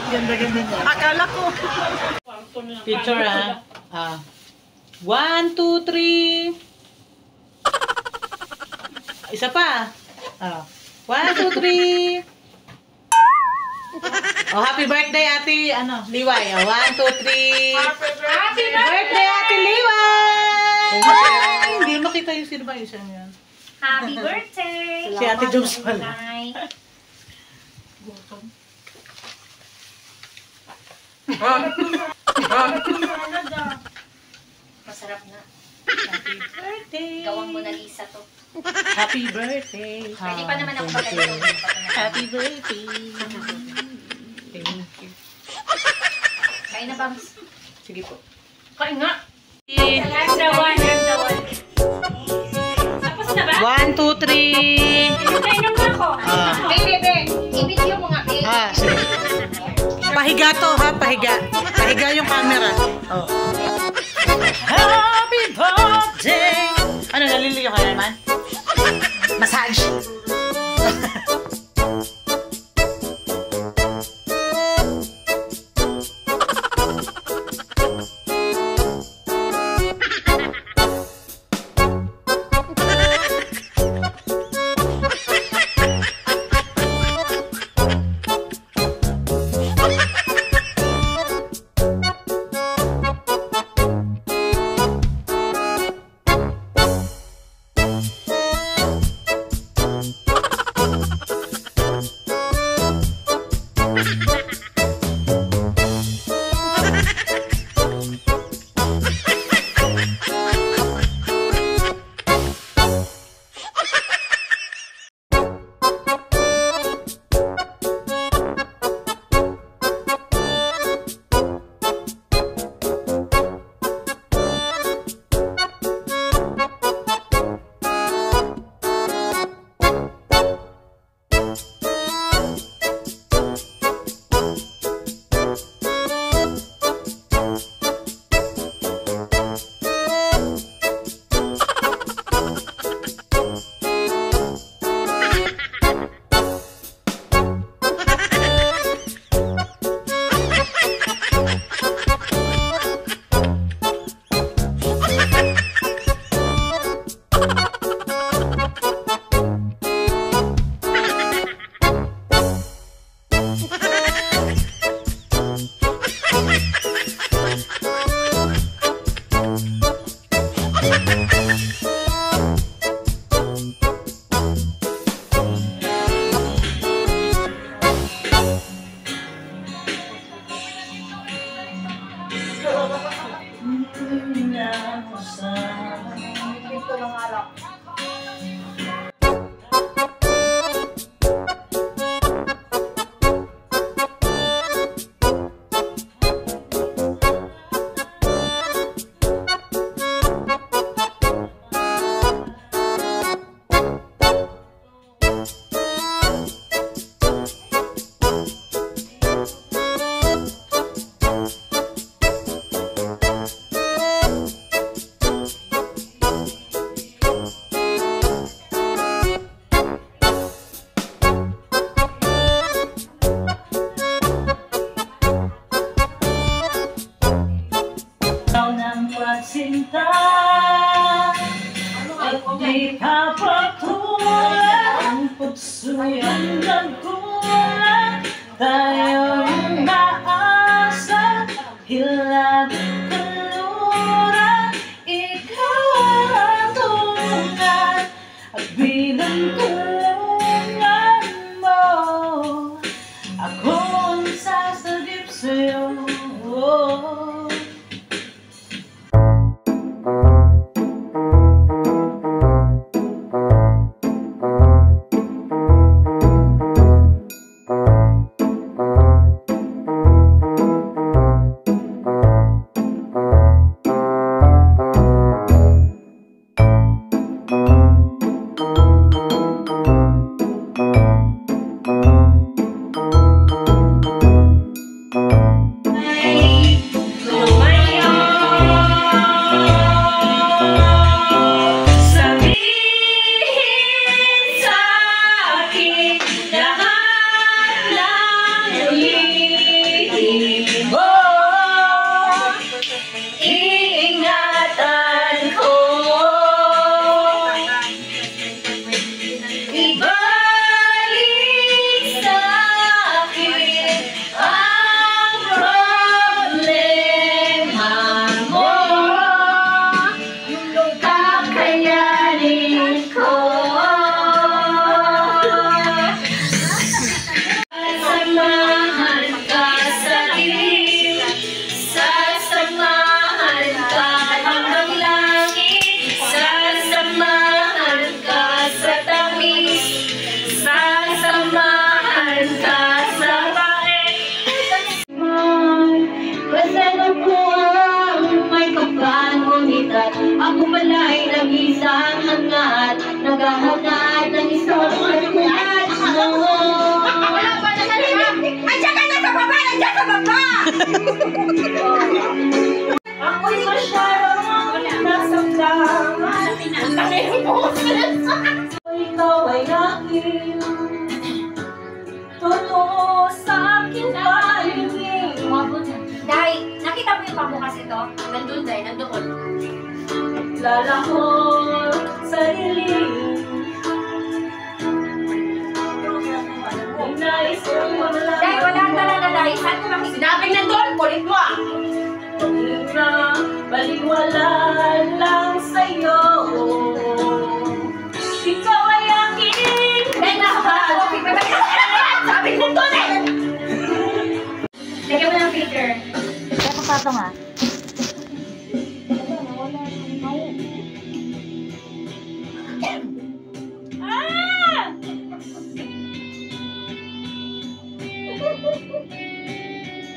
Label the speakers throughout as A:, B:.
A: Ganda-ganda niya. Akala ko. Picture ah. 1, 2, 3. Isa pa. 1, 2, 3. Oh, happy birthday, Ate, Liway. 1, 2, 3. Happy birthday, Ate Liway! Hindi makita yung sino ba yung isa niyan.
B: Happy birthday!
A: Si Ate Jobs pala.
B: Masarap na.
A: Happy birthday!
B: Gawang Mona Lisa to.
A: Happy birthday!
B: Pwede pa naman ako maganda.
A: Happy birthday! Thank you.
B: Kain na, Bams.
A: Sige po.
B: Kain nga! Here's the one. Tapos na ba?
A: 1, 2, 3.
B: Kainom na ako. Bebe, i-video mo nga.
A: Sige. Pahiga to, ha? Pahiga. Pahiga yung camera. Oh. Happy birthday! Ano, naliliyo ka naman? Massage. Sinta at di ka patulan ang pagsuyan ng kulang tayong naasa hilang kaluran ikaw ang tunay at bilang kulungan mo ako ang sasagip sa'yo.
B: Nandun dahil, nandoon.
C: Lala ko sa dilim. Nais kong malaman.
B: Dahil wala talaga dahil. Saan ko lang sinabing nandun? Kulit mo ah!
C: Na baliwala lang sa'yo. Ikaw ay aking
B: Dahil nakapagpapit pa ba? Sabi ko nandun eh! Lagyan mo ng filter.
A: Kaya magpatong ah.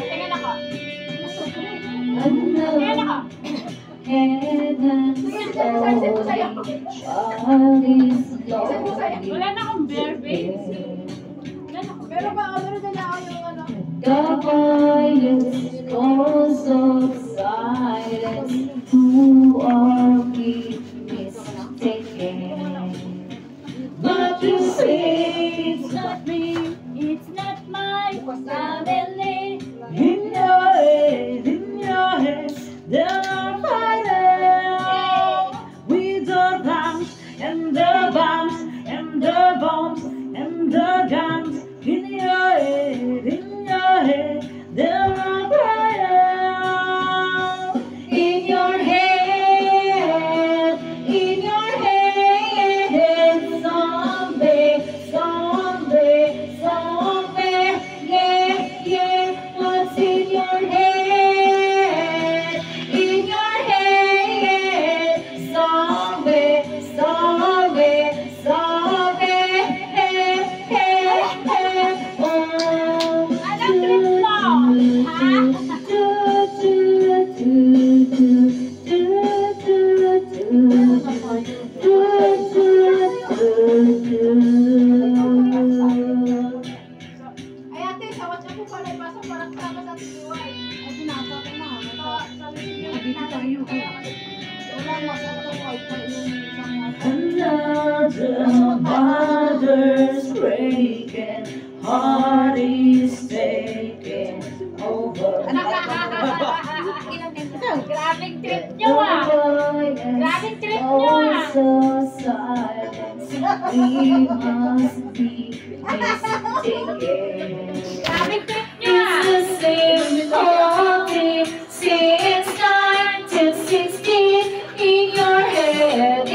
B: Tingnan ako. Wala na akong bare face. Pero ba, meron na ako yung ano.
C: The violence calls of silence. Who are we mistaken? But you say it's not me.
B: It's not my family.
C: In your head, there are fighters with the bombs and the bombs and the bombs and the guns. In your head, there are fighters. In your head, zombie, zombie, zombie, yeah, yeah. What's in your head? In your head, zombie, zombie, zombie, hey, hey, hey, oh.
B: Anong trip mo? Ha? Ay ate, sa WhatsApp ko pala ipasa parang kasama sa ating iway. Ay, binasa ko na. Dito tayo. Wala mo, sa WhatsApp ko ay yung isang
C: Another mother's breaking, heart is taking over.
B: Grabing trip nyo ah! Grabing trip nyo ah!
C: So silence, we must be mistaken.
B: Grabing trip nyo ah!
C: It's the same old thing since 1916. In your head,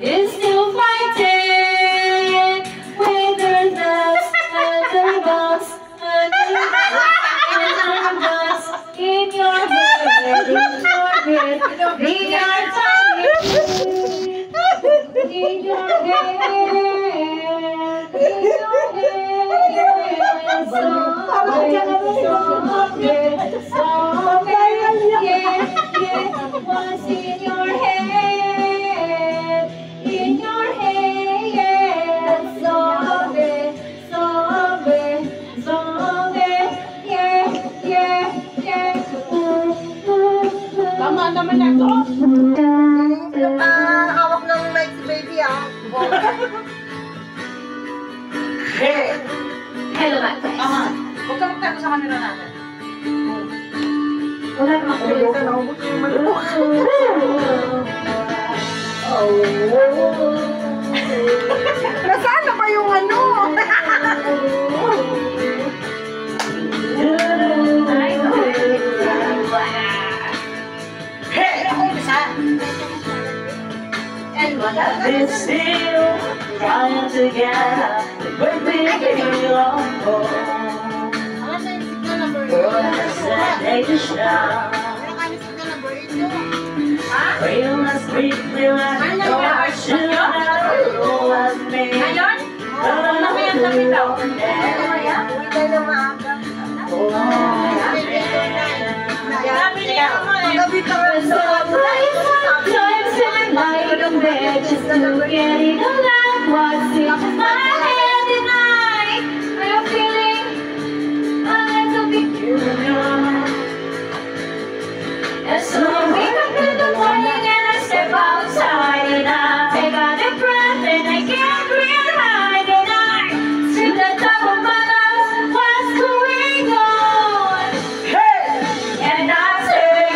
C: is still fighting. Whether that's under bombs, under guns. In your head, we are fighting. In your head, what's in your head? In your head, zombie, zombie, zombie, yeah, yeah, yeah.
A: Tama naman na to.
D: Hawak ng mic si baby ah.
B: Hello, my friends.
A: Huwag ka magtago sa camera natin.
C: Wala naman ko.
D: Nasaan na ba yung ano?
C: We're still trying to get but we belong for destination. We must be clear and know I should never go as me.
B: Ngayon?
D: Hindi na maaga. Gabi ka rin sa
C: Times in my bed just to get it alive. What's in my head tonight? I'm feeling a little bit curious. And so I wake up in the morning and I step outside and I take a deep breath and I can't breathe hard and I see the top of my lungs. What's going on? And I say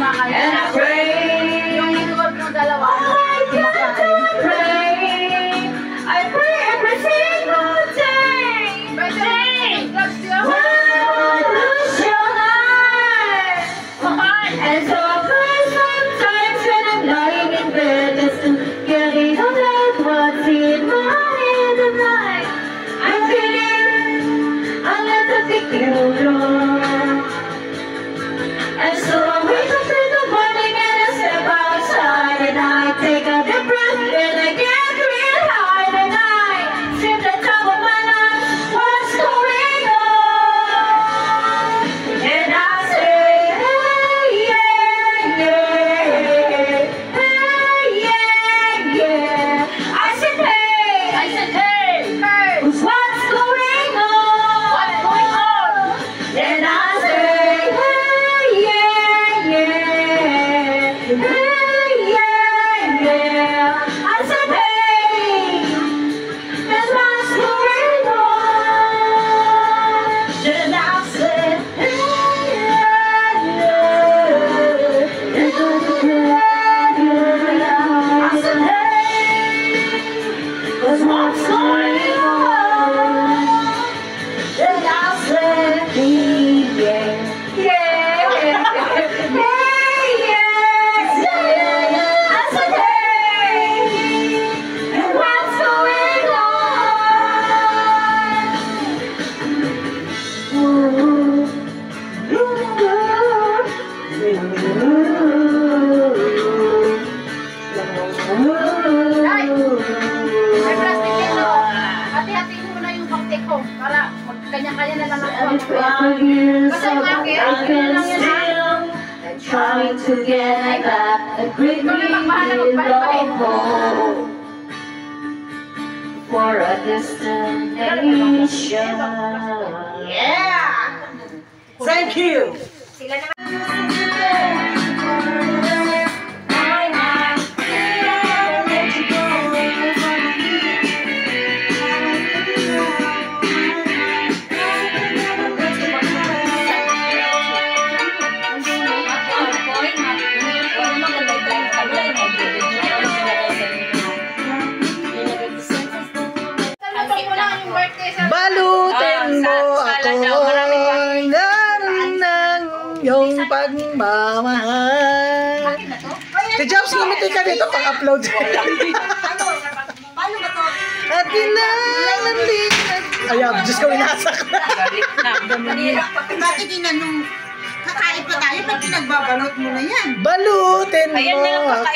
C: And I pray.
B: Yung likod ng dalawa.
C: I pray every single day. Lose your life. And so I pray sometimes when I'm lying in bed just to get it on that what's in my head tonight. I'm feeling a little peculiar. And so I wake up in the morning and I step outside and I take a deep breath and I get real high and I sing the top of my lungs, what's going on? And I say, hey, yeah, yeah, hey, yeah, yeah. I said, hey, what's going on?
B: What's going on?
C: And I say, hey, yeah, yeah, hey, yeah, yeah. I said, hey, that's what's going on. And I said, hey, yeah, yeah, it's I said, hey, that's what's going on. And I said, yeah, yeah, yeah, yeah. I said, hey, and what's going
B: May plastic yan o. Hati-hati muna yung baktik ko. Para magkanya-kanya na lang ang
C: Trying to get back a great deal of hope for a destination.
D: Yeah! Thank you!
B: Sila naman. Tanong mo lang yung birthday sa...
A: Balutin mo ako ng iyong pagmamahal.
B: Akin na to?
A: Si Jobs, lumiti ka dito pang-upload.
D: Paano ba to?
A: At kinanalik. Ayaw, Diyos ko, inasak na.
D: Bakit inanong kakain pa tayo? Ba't pinagbabalot mo na yan?
A: Balutin mo ako.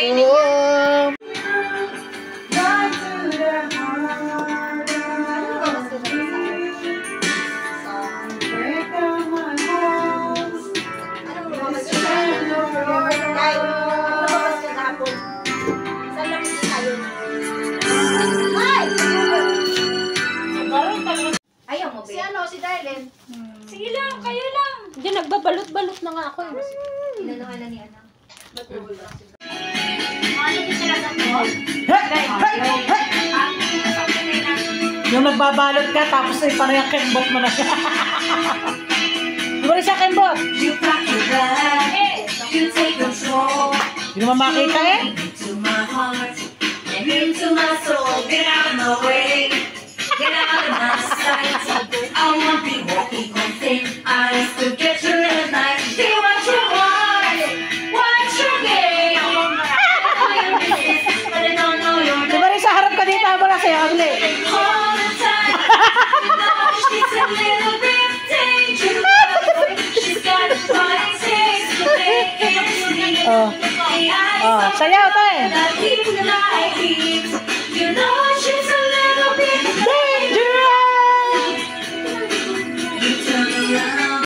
B: Ayaw mo ba? Si ano, si Darlene.
C: Sige lang, kayo lang.
B: Hindi, nagbabalot-balot na nga ako.
C: Inanuhan na ni Ana.
B: Ano din sila sa to?
A: Yung nagbabalot ka, tapos ay parang yung kembot mo na siya. Di ba rin siya kembot?
C: You pack your bag, you take control.
A: Hindi naman makita eh.
C: Into my heart and into my soul. Get out of my way, get out of my sight. I won't be walking on thin ice to get you at night. Get what you want, what you get. All your business, but I don't know your
A: Di ba rin sa harap ka dito, wala sa'yo, agli.
C: all the time. You know she's a little bit dangerous. She's got a funny taste, but they can't see.
A: Oh, oh, sayaw tayo.
C: You know she's a little bit
A: Dangerous!
C: You turn around.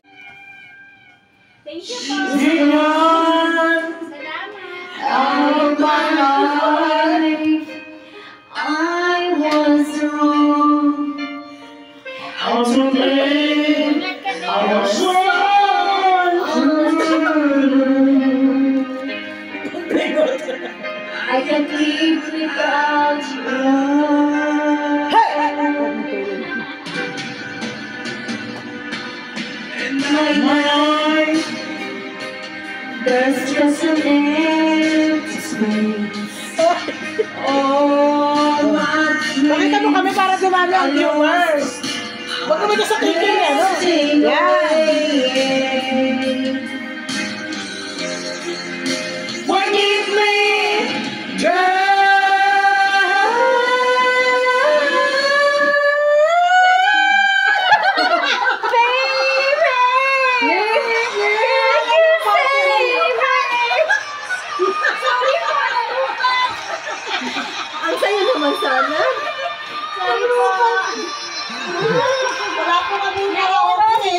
C: Thank you, Paul. Out of my life, I was wrong.
A: How to blame? I was wrong.
C: I can't live without you. In my mind, there's just an empty space. Oh, my
A: Pakita mo kami para dumami ang viewers. Huwag kami na sa kicking, ano?
C: Forgive me,
B: Ang sayo naman sana.
C: Sorry po.
A: Wala po kami na okay.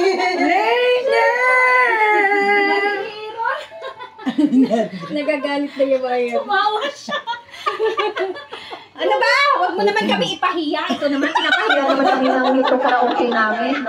B: Nagagalit na yung bayan.
C: Tumawa siya.
B: Ano ba? Huwag mo naman kami ipahiya. Ito naman, pinapahiya naman kami ng ito karaoke namin.